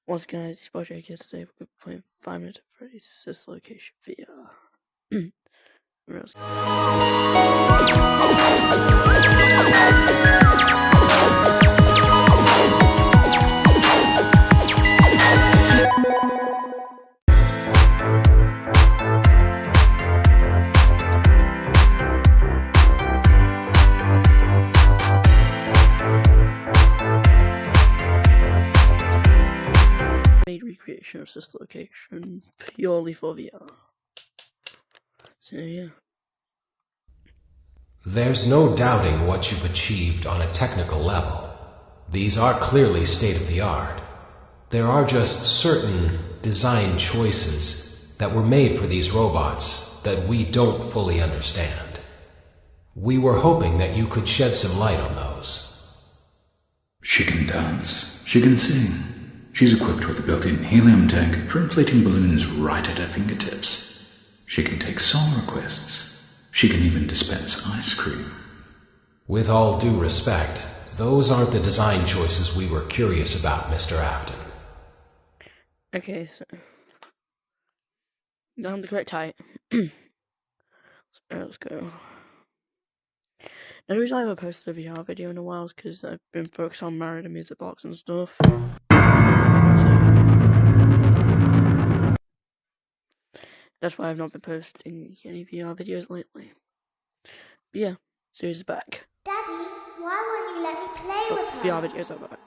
Once again, it's Project here. Today we're going to be playing 5 minutes of Freddy's Sister Location VR. Made recreation of Sister Location purely for VR. So yeah. There's no doubting what you've achieved on a technical level. These are clearly state-of-the-art. There are just certain design choices that were made for these robots that we don't fully understand. We were hoping that you could shed some light on those. She can dance. She can sing. She's equipped with a built-in helium tank for inflating balloons right at her fingertips. She can take song requests. She can even dispense ice cream. With all due respect, those aren't the design choices we were curious about, Mr. Afton. Okay, so down the correct height. Let's go. Now, the reason I haven't posted a VR video in a while is because I've been focused on married and music box and stuff. That's why I've not been posting any VR videos lately. But yeah, series is back. Daddy, why won't you let me play with her? VR videos are back.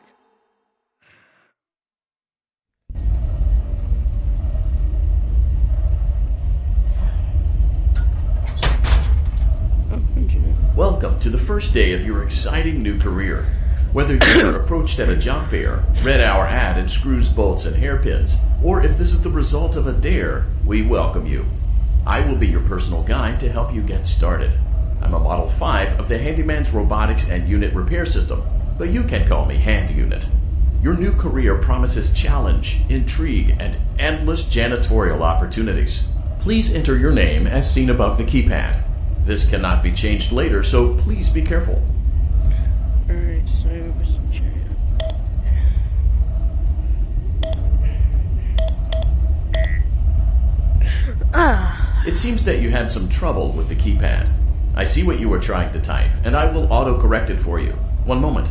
Welcome to the first day of your exciting new career. Whether you're approached at a job fair, read our ad in screws, bolts, and hairpins, or if this is the result of a dare, we welcome you. I will be your personal guide to help you get started. I'm a Model 5 of the Handyman's Robotics and Unit Repair System, but you can call me Hand Unit. Your new career promises challenge, intrigue, and endless janitorial opportunities. Please enter your name as seen above the keypad. This cannot be changed later, so please be careful. Alright, so where's the chair? It seems that you had some trouble with the keypad. I see what you were trying to type, and I will auto-correct it for you. One moment.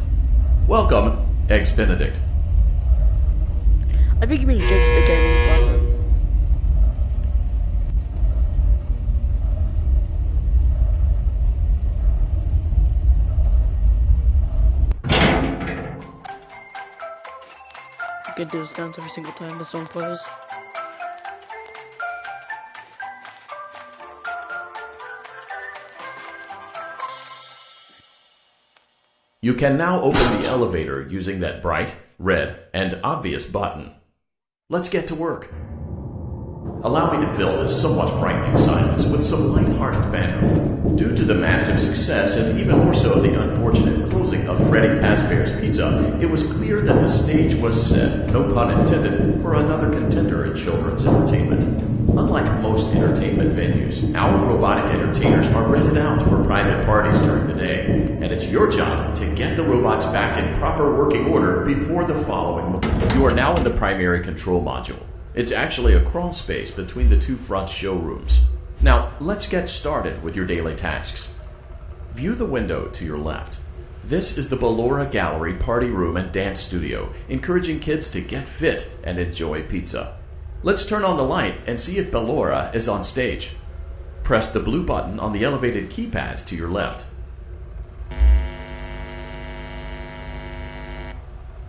Welcome, Eggs Benedict. I think you mean Jigstick Gaming Department. I can do this dance every single time the song plays. You can now open the elevator using that bright, red, and obvious button. Let's get to work. Allow me to fill this somewhat frightening silence with some light-hearted banter. Due to the massive success and even more so the unfortunate closing of Freddy Fazbear's Pizza, it was clear that the stage was set, no pun intended, for another contender in children's entertainment. Unlike most entertainment venues, our robotic entertainers are rented out for private parties during the day, and it's your job to get the robots back in proper working order before the following moment. You are now in the primary control module. It's actually a crawl space between the two front showrooms. Now, let's get started with your daily tasks. View the window to your left. This is the Ballora Gallery Party Room and Dance Studio, encouraging kids to get fit and enjoy pizza. Let's turn on the light and see if Ballora is on stage. Press the blue button on the elevated keypad to your left.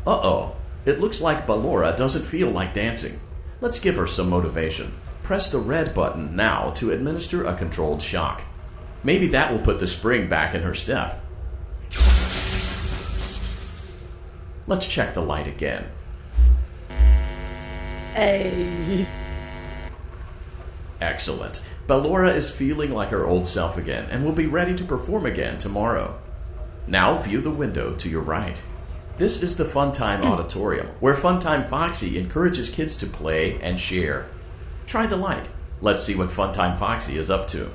Uh-oh, it looks like Ballora doesn't feel like dancing. Let's give her some motivation. Press the red button now to administer a controlled shock. Maybe that will put the spring back in her step. Let's check the light again. Hey. Excellent. Ballora is feeling like her old self again and will be ready to perform again tomorrow. Now view the window to your right. This is the Funtime Auditorium, where Funtime Foxy encourages kids to play and share. Try the light. Let's see what Funtime Foxy is up to.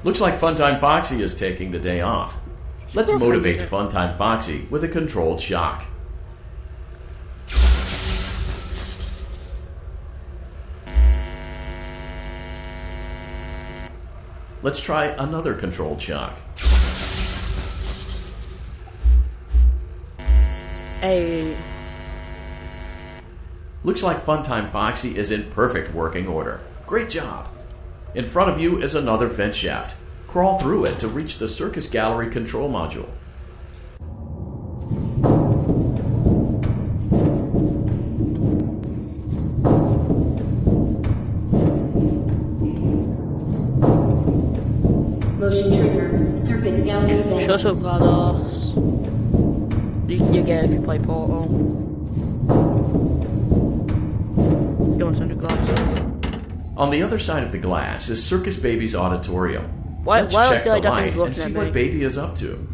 Looks like Funtime Foxy is taking the day off. Let's motivate Funtime Foxy with a controlled shock. Let's try another controlled shock. Hey. Looks like Funtime Foxy is in perfect working order. Great job! In front of you is another vent shaft. Crawl through it to reach the circus gallery control module. Motion trigger. Circus gallery vent. Shut up, GLaDOS. You get it if you play Portal. You want to know GLaDOS? On the other side of the glass is Circus Baby's auditorium. Why Let's do I check feel like the that thing's light and looking see at what me? Baby is up to.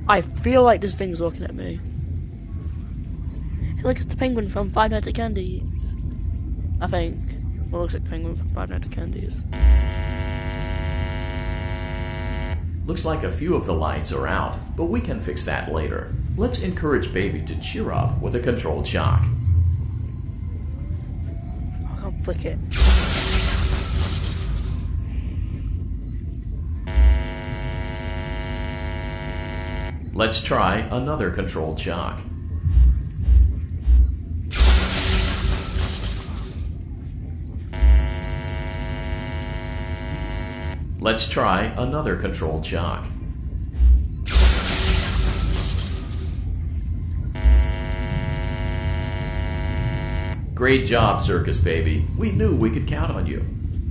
I feel like this thing's looking at me. Hey, look, it's the penguin from Five Nights at Candy's. I think. Well, it looks like the penguin from Five Nights at Candy's. Looks like a few of the lights are out, but we can fix that later. Let's encourage Baby to cheer up with a controlled shock. I can't flick it. Let's try another controlled shock. Let's try another controlled shock. Great job, Circus Baby. We knew we could count on you.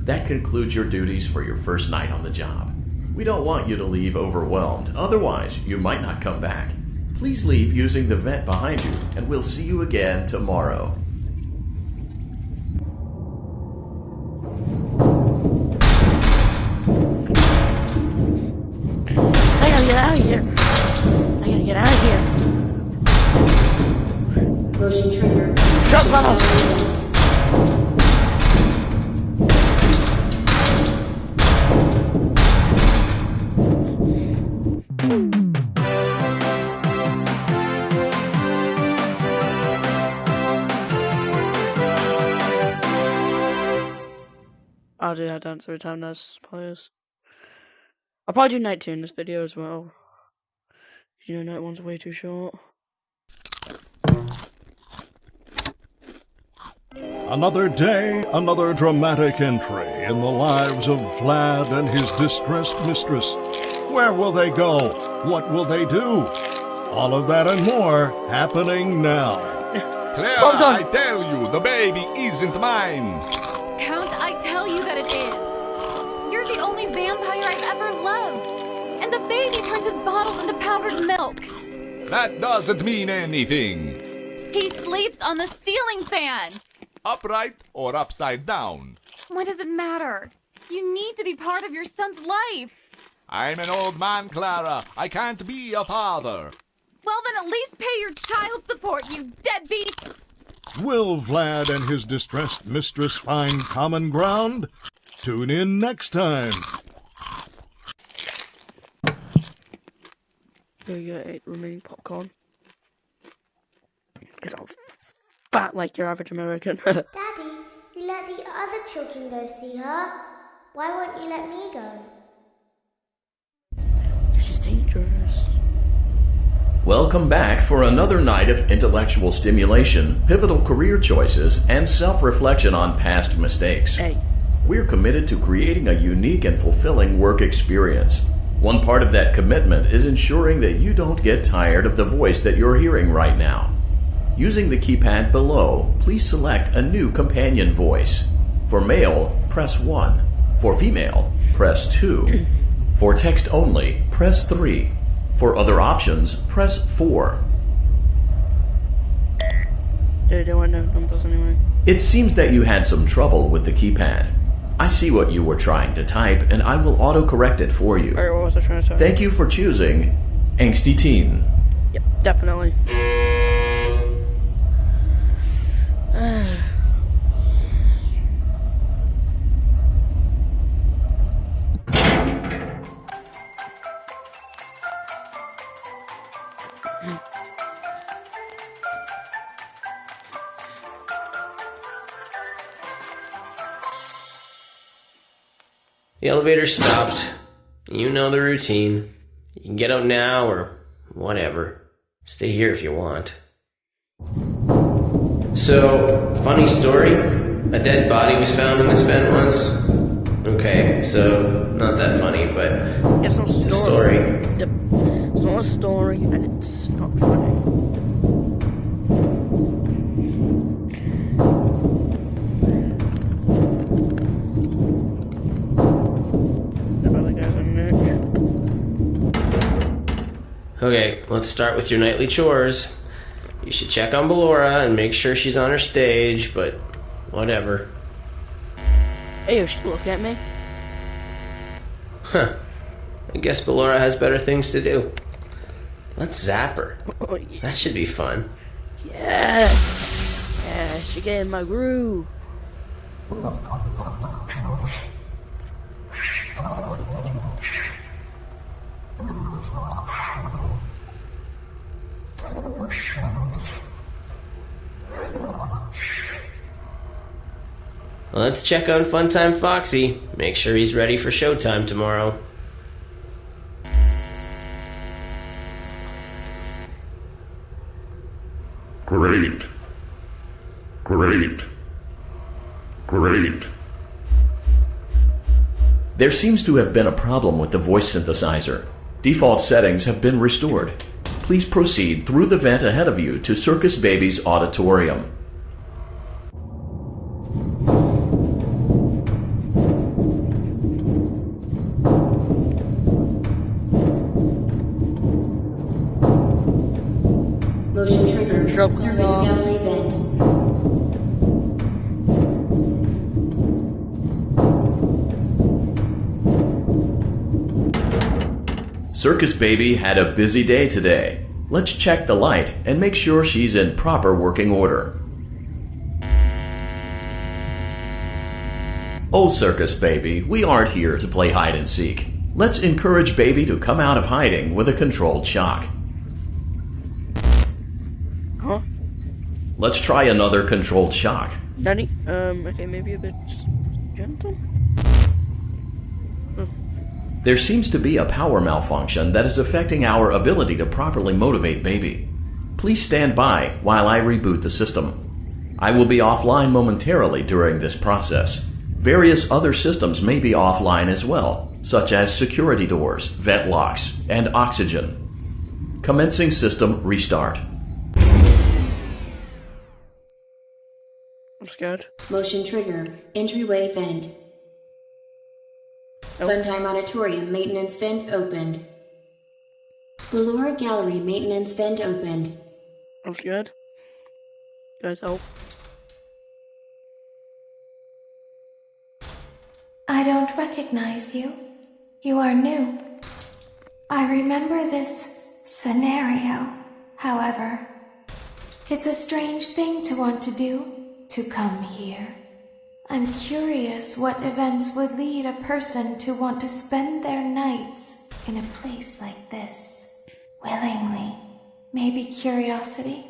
That concludes your duties for your first night on the job. We don't want you to leave overwhelmed, otherwise you might not come back. Please leave using the vent behind you, and we'll see you again tomorrow. I gotta get out of here. I gotta get out of here. Motion trigger. Drop Circus GLaDOS. gallery vent. I'll do that dance every time there's players. I'll probably do night 2 in this video as well. You know, night 1's way too short. Another day, another dramatic entry in the lives of Vlad and his distressed mistress. Where will they go? What will they do? All of that and more happening now. Clara, Well done. I tell you, the baby isn't mine. Count, I tell you that it is. You're the only vampire I've ever loved. And the baby turns his bottles into powdered milk. That doesn't mean anything. He sleeps on the ceiling fan. Upright or upside down. What does it matter? You need to be part of your son's life. I'm an old man, Clara. I can't be a father. Well, then at least pay your child support, you deadbeat. Will Vlad and his distressed mistress find common ground? Tune in next time. Here you go, 8 remaining popcorn. Because I'm fat like your average American. Daddy, you let the other children go see her. Why won't you let me go? She's dangerous. Welcome back for another night of intellectual stimulation, pivotal career choices, and self-reflection on past mistakes. Hey. We're committed to creating a unique and fulfilling work experience. One part of that commitment is ensuring that you don't get tired of the voice that you're hearing right now. Using the keypad below, please select a new companion voice. For male, press 1. For female, press 2. For text only, press 3. For other options, press 4. They don't want no numbers anyway. It seems that you had some trouble with the keypad. I see what you were trying to type, and I will auto-correct it for you. Alright, what was I trying to say? Thank you for choosing Angsty Teen. Yep, definitely. The elevator stopped. You know the routine. You can get out now or whatever. Stay here if you want. So, funny story. A dead body was found in this vent once. Okay, so not that funny, but It's not it's a story. Yep. It's not a story, and it's not funny. The other guys are next. Okay, let's start with your nightly chores. You should check on Ballora and make sure she's on her stage, but whatever. Hey, she's looking at me. Huh. I guess Ballora has better things to do. Let's zap her. Oh, yeah. That should be fun. Yes! Yes, you get in my groove. Let's check on Funtime Foxy. Make sure he's ready for showtime tomorrow. Great. Great. Great. There seems to have been a problem with the voice synthesizer. Default settings have been restored. Please proceed through the vent ahead of you to Circus Baby's auditorium. Motion trigger. Drop Circus claws. gallery vent. Circus Baby had a busy day today. Let's check the light and make sure she's in proper working order. Oh, Circus Baby, we aren't here to play hide and seek. Let's encourage Baby to come out of hiding with a controlled shock. Huh? Let's try another controlled shock. Danny? Okay, maybe a bit gentle? There seems to be a power malfunction that is affecting our ability to properly motivate Baby. Please stand by while I reboot the system. I will be offline momentarily during this process. Various other systems may be offline as well, such as security doors, vent locks, and oxygen. Commencing system restart. I'm scared. Motion trigger. Entryway vent. Funtime Auditorium maintenance vent opened. Ballora Gallery maintenance vent opened. I'm scared. Guys, help. I don't recognize you. You are new. I remember this scenario, however. It's a strange thing to want to do, to come here. I'm curious what events would lead a person to want to spend their nights in a place like this. Willingly. Maybe curiosity.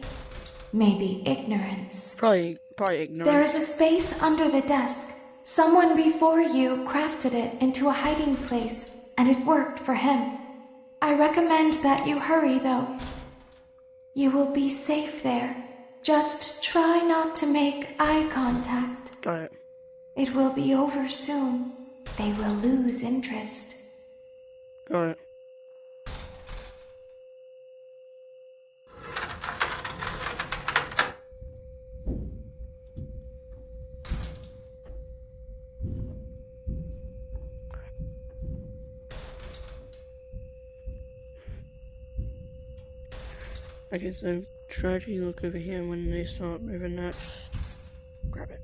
Maybe ignorance. Probably ignorant. There is a space under the desk. Someone before you crafted it into a hiding place, and it worked for him. I recommend that you hurry, though. You will be safe there. Just try not to make eye contact. Got it. It will be over soon. They will lose interest. Got it. Okay, so try to look over here, and when they start moving that, just grab it.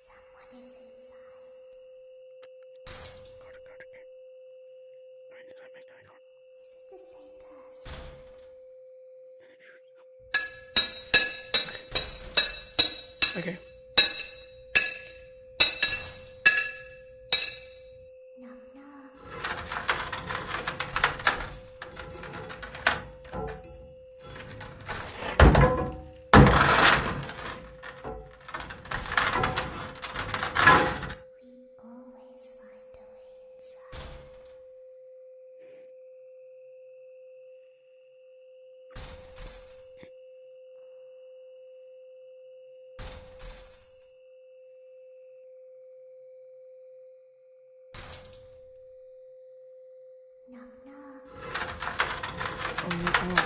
Someone is inside. Is this the same person? Okay. Knock, knock. We always find a way inside. Knock, knock. Oh my god.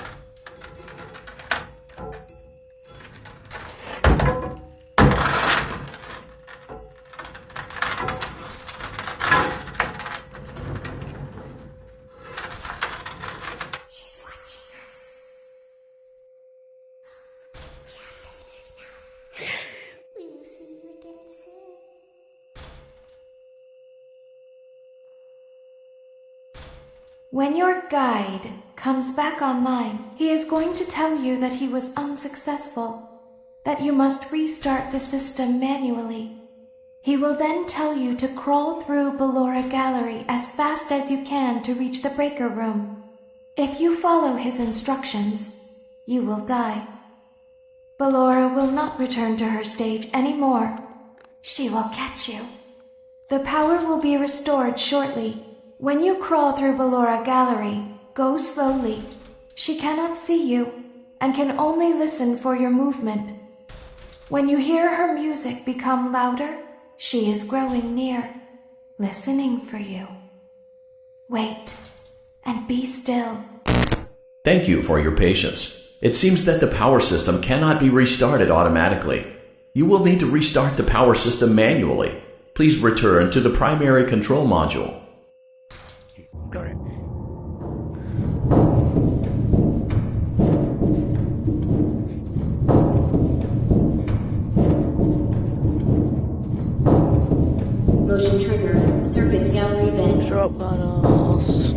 She's watching us. We have to leave now. We will see you again soon. When your guide comes back online, he is going to tell you that he was unsuccessful, that you must restart the system manually. He will then tell you to crawl through Ballora Gallery as fast as you can to reach the breaker room. If you follow his instructions, you will die. Ballora will not return to her stage anymore. She will catch you. The power will be restored shortly. When you crawl through Ballora Gallery, go slowly. She cannot see you and can only listen for your movement. When you hear her music become louder, she is growing near, listening for you. Wait and be still. Thank you for your patience. It seems that the power system cannot be restarted automatically. You will need to restart the power system manually. Please return to the primary control module. Got it. Motion trigger. Circus gallery vent. Throw up glass.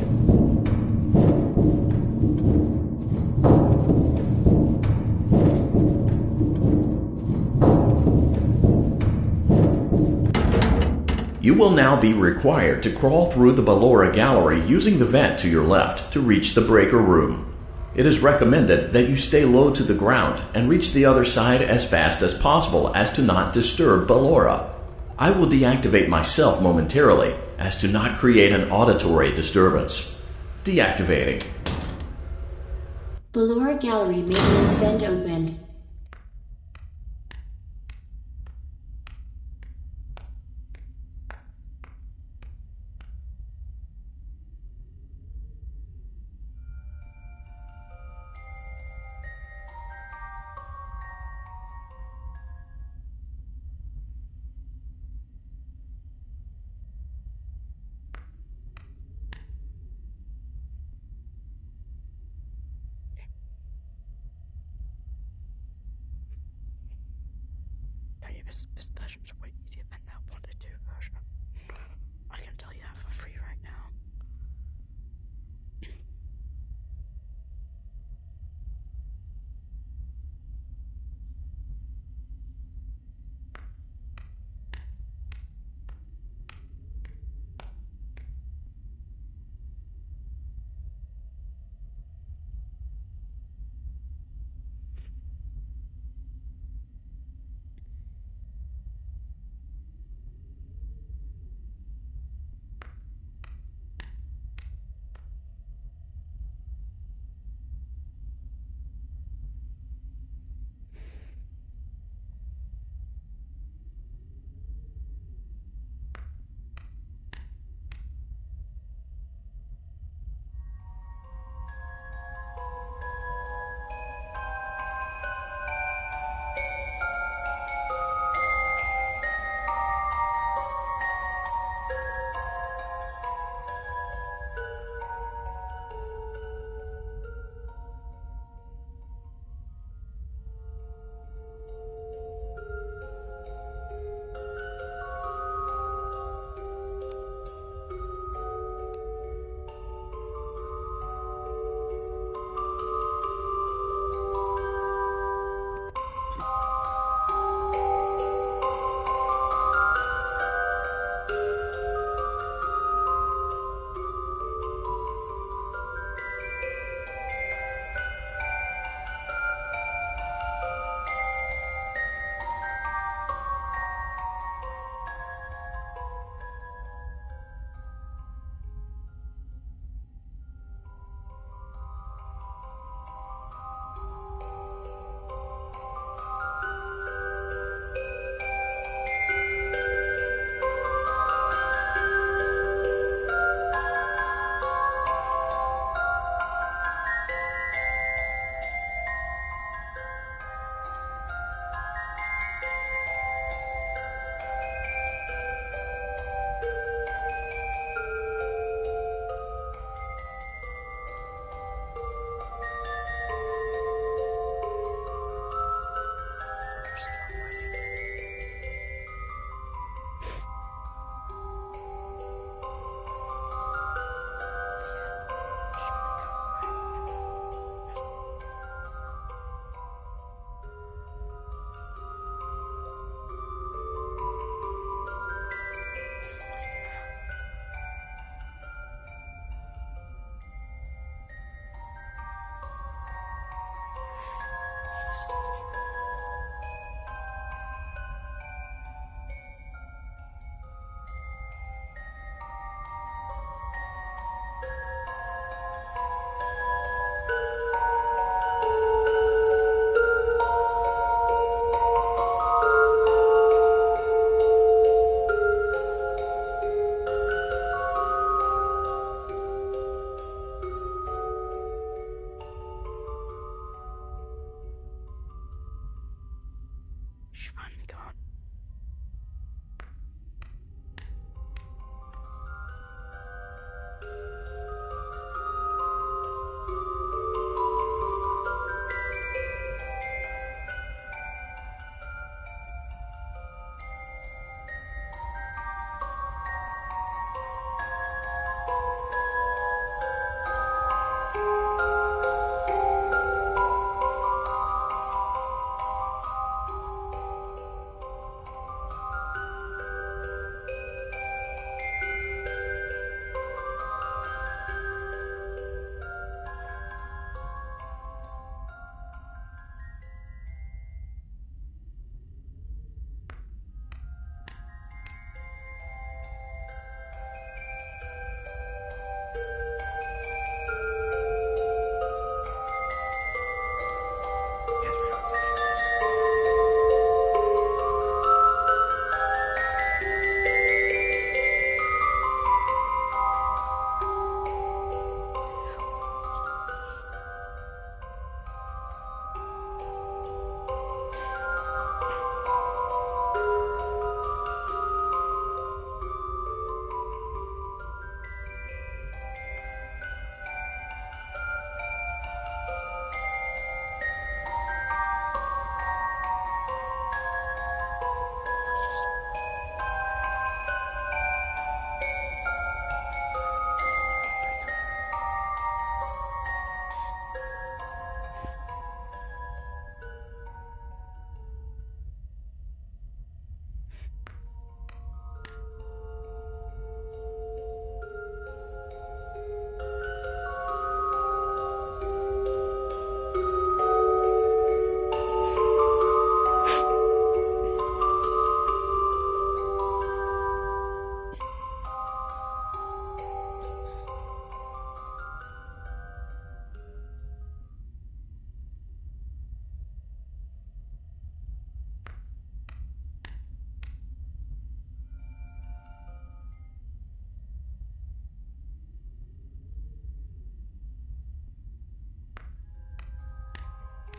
You will now be required to crawl through the Ballora Gallery using the vent to your left to reach the breaker room. It is recommended that you stay low to the ground and reach the other side as fast as possible as to not disturb Ballora. I will deactivate myself momentarily as to not create an auditory disturbance. Deactivating. Ballora Gallery maintenance vent opened. This version's way easier than that 1.2 version. I can tell you that for free right now. She's finally gone.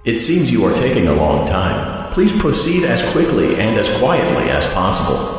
It seems you are taking a long time. Please proceed as quickly and as quietly as possible.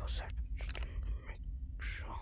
a second just to make sure.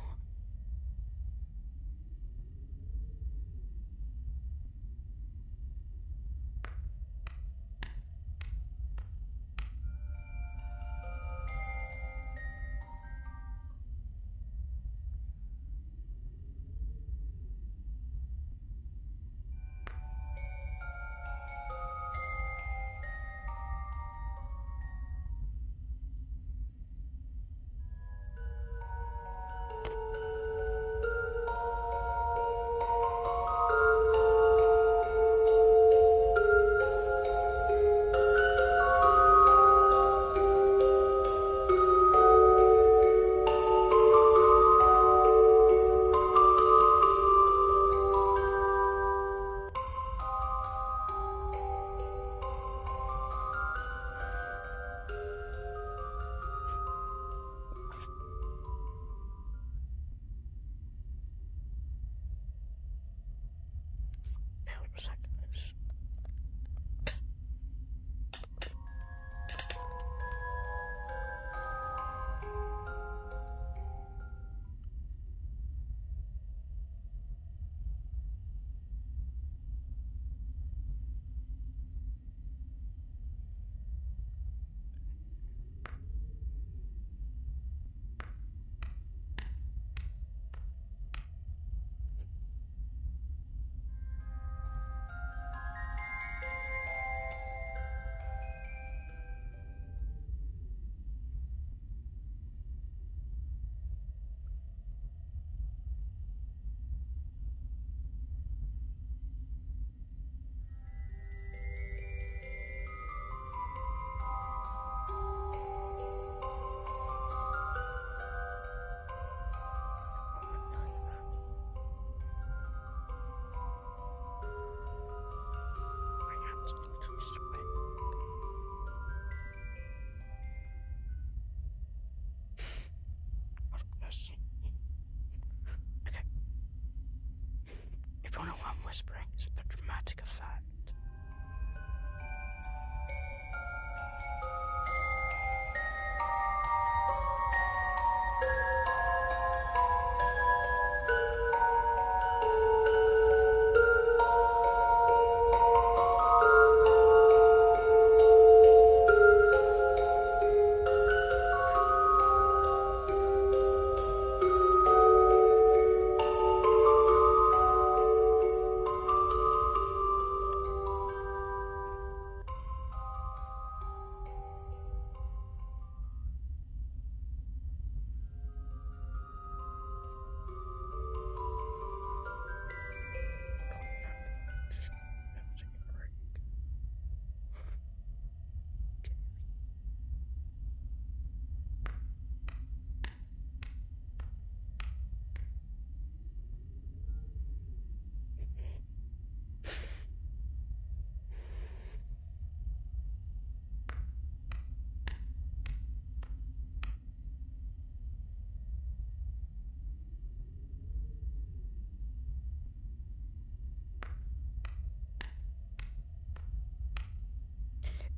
If you know what I'm whispering, it's for dramatic effect.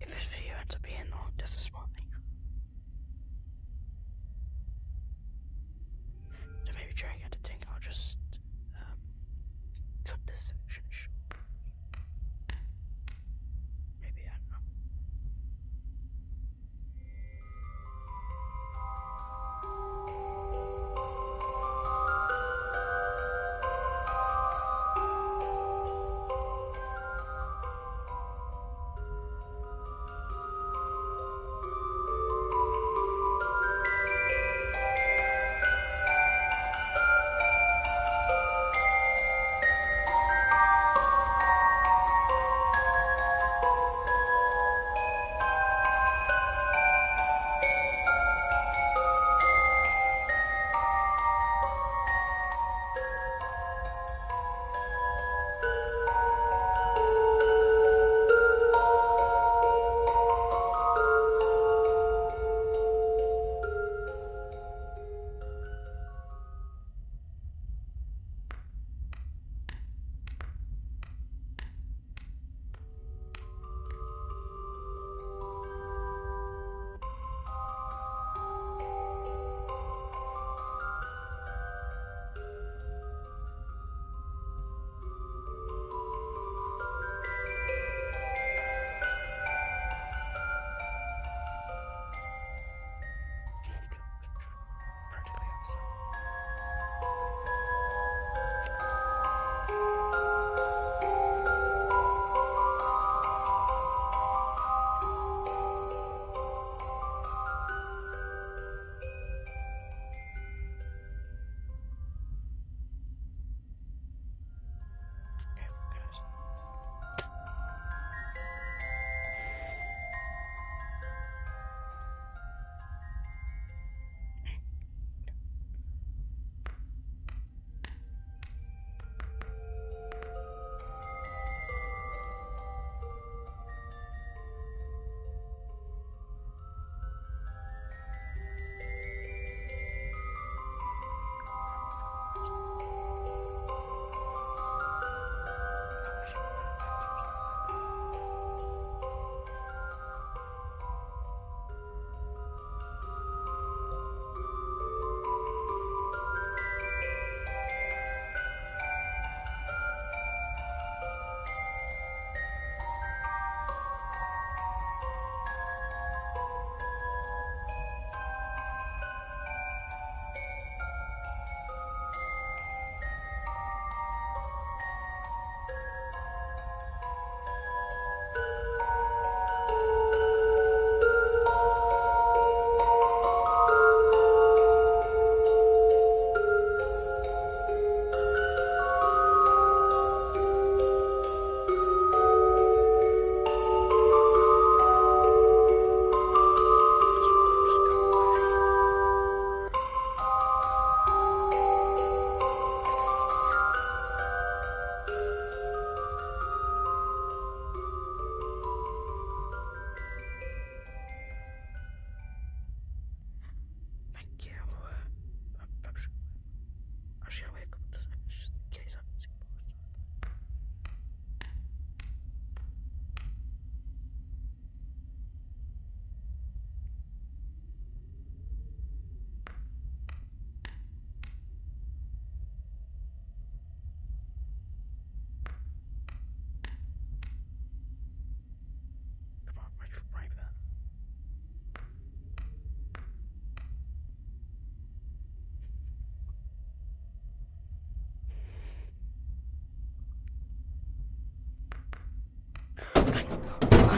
If this video ends up being long, this is why. So maybe during editing, I'll just cut this section short. Maybe, I don't know.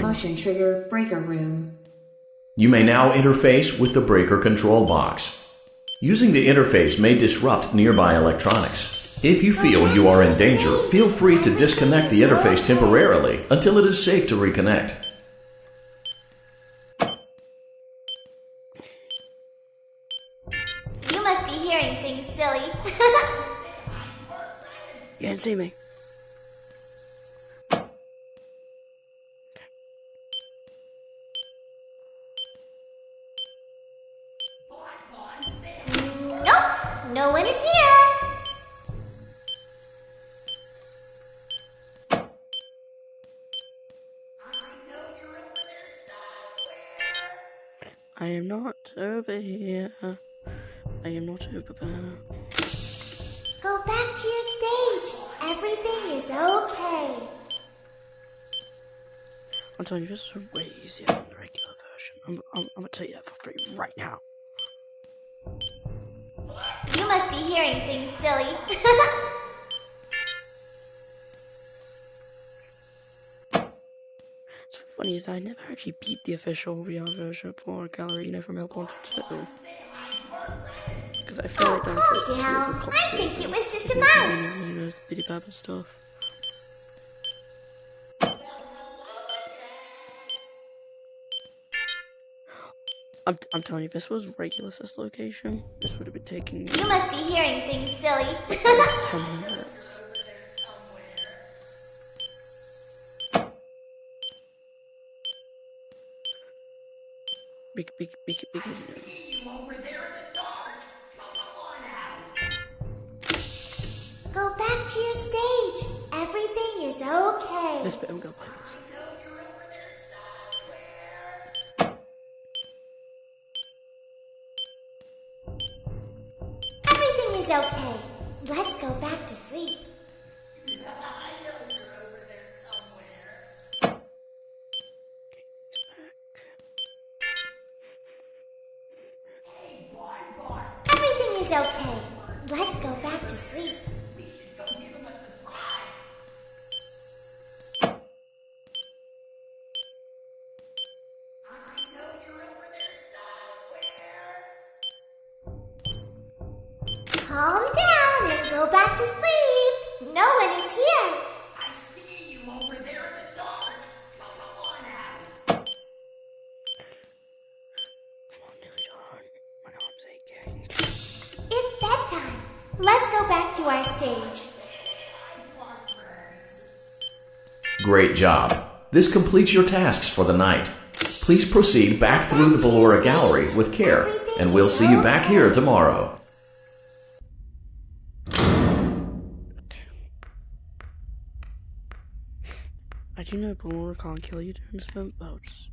motion trigger breaker room. You may now interface with the breaker control box. Using the interface may disrupt nearby electronics. If you feel you are in danger, feel free to disconnect the interface temporarily until it is safe to reconnect. You must be hearing things, silly. You didn't see me. Nope, no one is here. I am not over here. I am not over there. Go back to your stage. Everything is okay. I'm telling you, this is way easier than the regular version. I'm gonna tell you that for free right now. You must be hearing things, silly. What's funny is I never actually beat the official VR version of Flora Gallery, from L1 to 2. Because I feel like that calm down. I think it was just a mouse. You know, bitty baba stuff. I'm telling you, if this was regular sis location, this would have been taking me You must be hearing things, silly. 10 minutes. Because Go back to your stage. Everything is okay. this bit I'm gonna play this. Everything is okay. Let's go back to sleep. Everything is okay. Let's go back to sleep. Calm down and go back to sleep. No one is here. I see you over there in the dark. Come on out. My arm's aching. It's bedtime. Let's go back to our stage. Great job. This completes your tasks for the night. Please proceed back through the Ballora Gallery with care, and we'll see you back here tomorrow. I do know Ballora can't kill you during this event, but I'll just...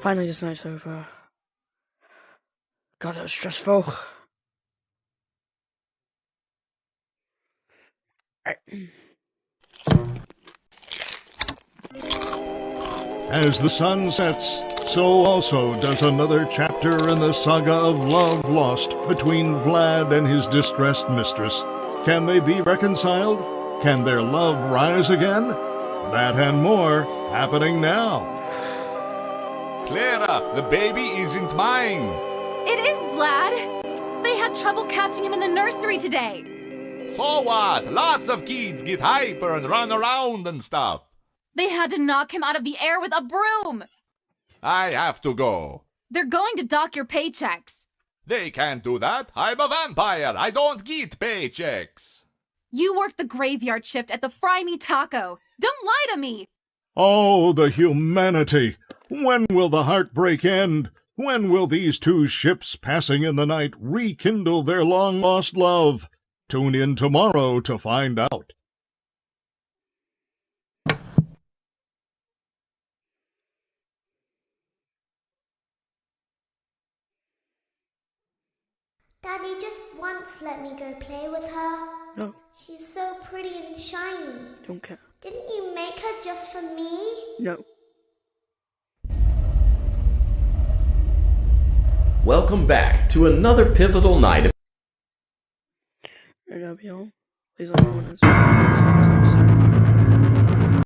Finally, this night's over. God, that was stressful. As the sun sets, so also does another chapter in the saga of love lost between Vlad and his distressed mistress. Can they be reconciled? Can their love rise again? That and more happening now. Clara, the baby isn't mine. It is Vlad. They had trouble catching him in the nursery today. So what? Lots of kids get hyper and run around and stuff. They had to knock him out of the air with a broom. I have to go. They're going to dock your paychecks. They can't do that. I'm a vampire. I don't get paychecks. You work the graveyard shift at the Fry Me Taco. Don't lie to me. Oh, the humanity! When will the heartbreak end? When will these two ships passing in the night rekindle their long-lost love? Tune in tomorrow to find out. Daddy just once let me go play with her. No. She's so pretty and shiny. Don't care. Didn't you make her just for me? No. Welcome back to another pivotal night of... That'll be all. Please like, comment, and subscribe.